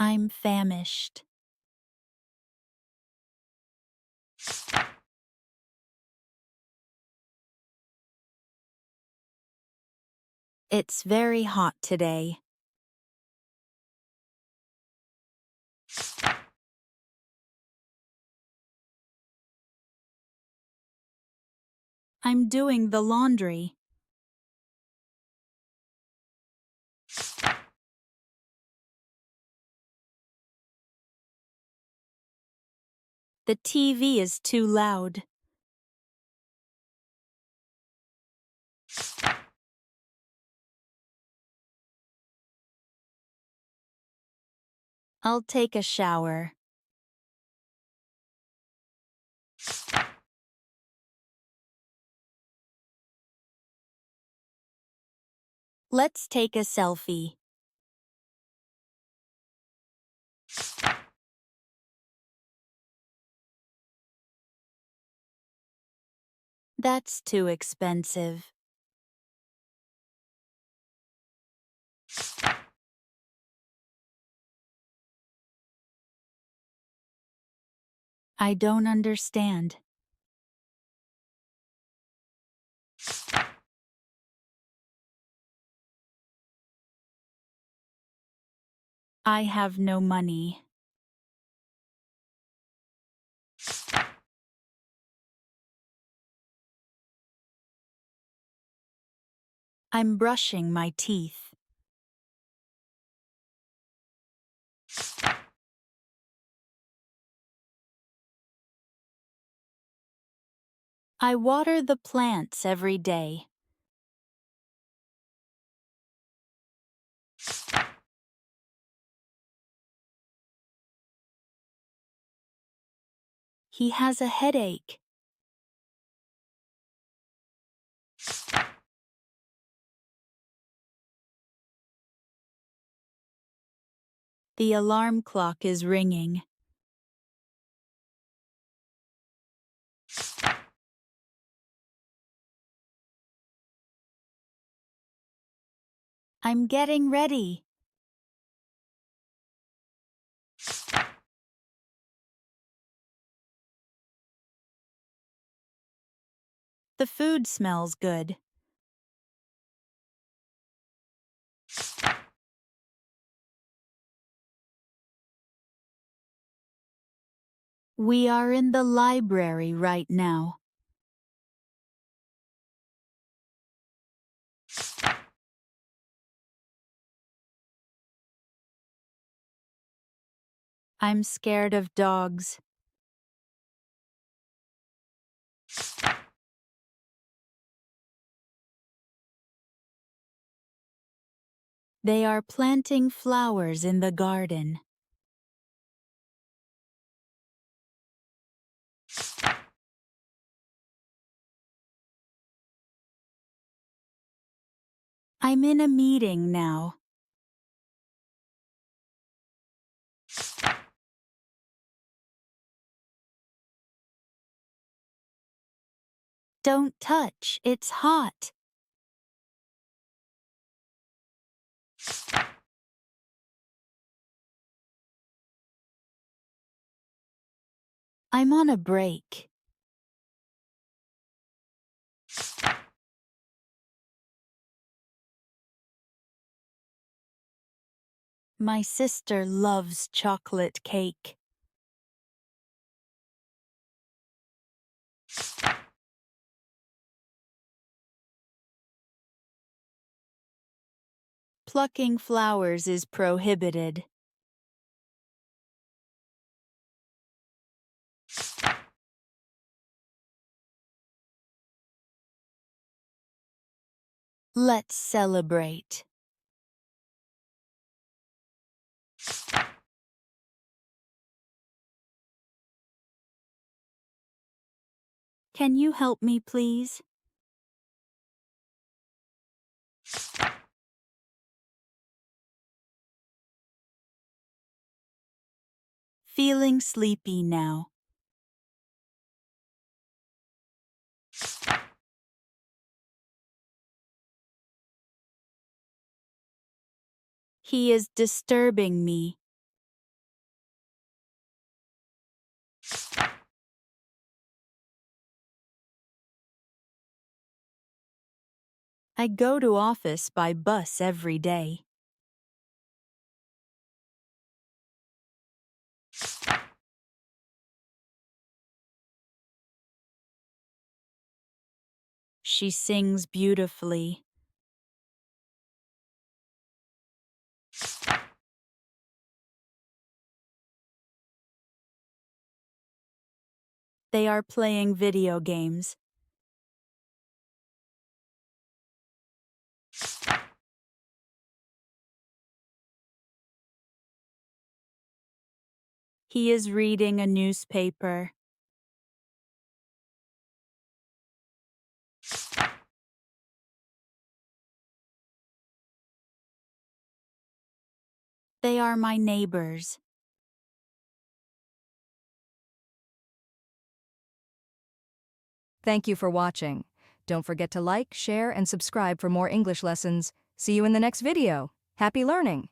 I'm famished. It's very hot today. I'm doing the laundry. The TV is too loud. I'll take a shower. Let's take a selfie. That's too expensive. I don't understand. I have no money. I'm brushing my teeth. I water the plants every day. He has a headache. The alarm clock is ringing. I'm getting ready. The food smells good. We are in the library right now. I'm scared of dogs. They are planting flowers in the garden. I'm in a meeting now. Don't touch, it's hot. I'm on a break. My sister loves chocolate cake. Plucking flowers is prohibited. Let's celebrate. Can you help me, please? Feeling sleepy now. He is disturbing me. I go to office by bus every day. She sings beautifully. They are playing video games. He is reading a newspaper. They are my neighbors. Thank you for watching. Don't forget to like, share, and subscribe for more English lessons. See you in the next video. Happy learning!